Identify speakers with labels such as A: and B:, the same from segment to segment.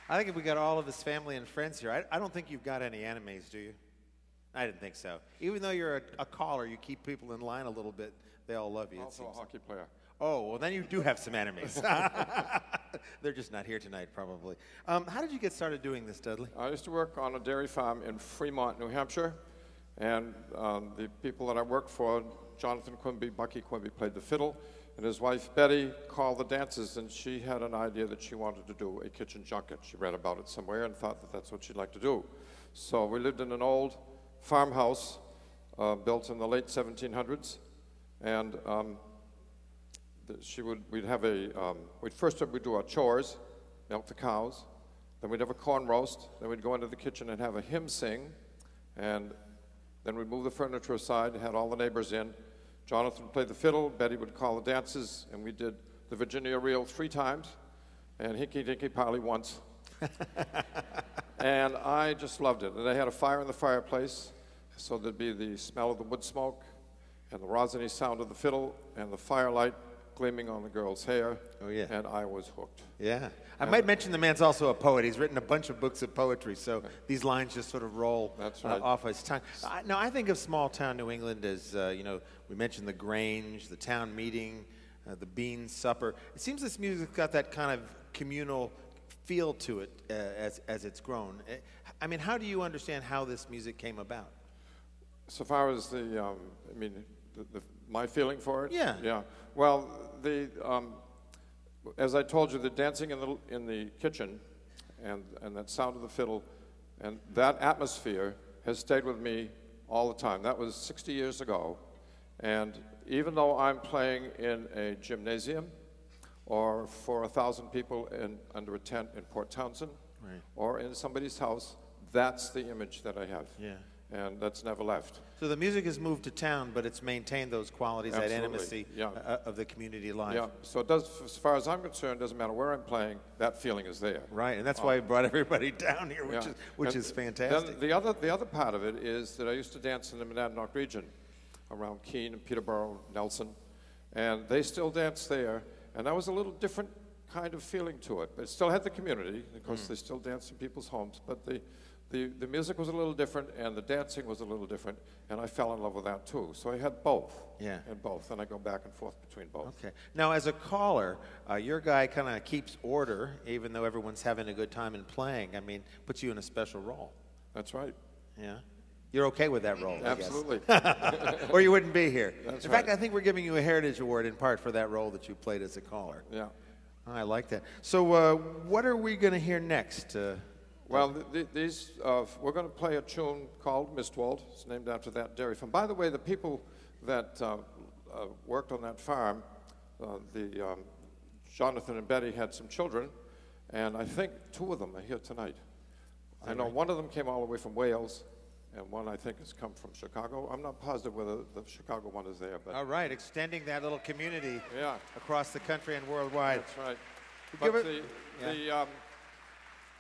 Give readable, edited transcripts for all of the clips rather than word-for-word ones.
A: I think we got all of his family and friends here. I don't think you've got any enemies, do you? I didn't think so. Even though you're a caller, you keep people in line a little bit. They all love you.
B: Also a hockey player.
A: Oh, well, then you do have some enemies. They're just not here tonight, probably. How did you get started doing this, Dudley?
B: I used to work on a dairy farm in Fremont, New Hampshire, and the people that I worked for, Jonathan Quimby, Bucky Quimby, played the fiddle, and his wife Betty called the dances, and she had an idea that she wanted to do a kitchen junket. She read about it somewhere and thought that that's what she'd like to do. So we lived in an old farmhouse built in the late 1700s, and we'd do our chores, milk the cows, then we'd have a corn roast, then we'd go into the kitchen and have a hymn sing, and then we'd move the furniture aside and had all the neighbors in. Jonathan played the fiddle, Betty would call the dances, and we did the Virginia Reel 3 times, and Hinky Dinky Polly once. And I just loved it. And they had a fire in the fireplace, so there'd be the smell of the wood smoke, and the rosiny sound of the fiddle, and the firelight gleaming on the girl's hair.
A: Oh, yeah.
B: And I was hooked.
A: Yeah. I might mention the man's also a poet. He's written a bunch of books of poetry, so these lines just sort of roll off his tongue. Now, I think of small-town New England as, you know, we mentioned the Grange, the town meeting, the bean supper. It seems this music's got that kind of communal feel to it as it's grown. I mean, how do you understand how this music came about?
B: So far as my feeling for it?
A: Yeah.
B: Yeah. Well, as I told you, the dancing in the kitchen and that sound of the fiddle and that atmosphere has stayed with me all the time. That was 60 years ago. And even though I'm playing in a gymnasium or for 1,000 people under a tent in Port Townsend,
A: right,
B: or in somebody's house, that's the image that I have.
A: Yeah.
B: And that's never left.
A: So the music has moved to town, but it's maintained those qualities,
B: Absolutely.
A: that intimacy of the community life.
B: Yeah, so it does, as far as I'm concerned, it doesn't matter where I'm playing, that feeling is there.
A: Right, and that's why we brought everybody down here, which is fantastic.
B: Then the other part of it is that I used to dance in the Monadnock region, around Keene and Peterborough, Nelson, and they still dance there, and that was a little different kind of feeling to it. But it still had the community, because they still dance in people's homes, but the music was a little different, and the dancing was a little different, and I fell in love with that too. So I had both.
A: Yeah.
B: And both, and I go back and forth between both.
A: Okay. Now, as a caller, your guy kind of keeps order, even though everyone's having a good time and playing. I mean, puts you in a special role.
B: That's right.
A: Yeah. You're okay with that role,
B: Absolutely.
A: I guess. Or you wouldn't be here.
B: That's
A: in
B: right.
A: fact, I think we're giving you a Heritage Award in part for that role that you played as a caller.
B: Yeah.
A: Oh, I like that. So what are we going to hear next?
B: Well, we're going to play a tune called Mistwald. It's named after that dairy farm. By the way, the people that worked on that farm, Jonathan and Betty had some children, and I think 2 of them are here tonight. I know one of them came all the way from Wales, and one I think has come from Chicago. I'm not positive whether the Chicago one is there. But
A: all right, extending that little community
B: yeah.
A: across the country and worldwide.
B: That's right. But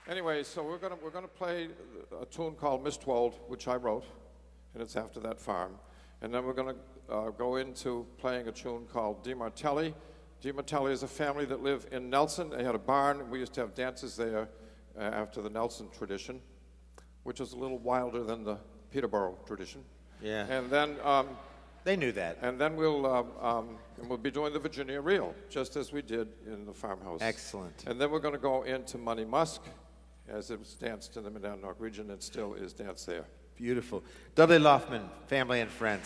B: anyway, so we're gonna play a tune called Mistwald, which I wrote, and it's after that farm. And then we're gonna go into playing a tune called Di Martelli. Di Martelli is a family that live in Nelson. They had a barn. We used to have dances there after the Nelson tradition, which is a little wilder than the Peterborough tradition.
A: Yeah.
B: And then
A: they knew that.
B: And then we'll be doing the Virginia Reel, just as we did in the farmhouse.
A: Excellent.
B: And then we're going to go into Money Musk, as it was danced in the Monadnock region and still is danced there.
A: Beautiful. Dudley Laufman, family and friends.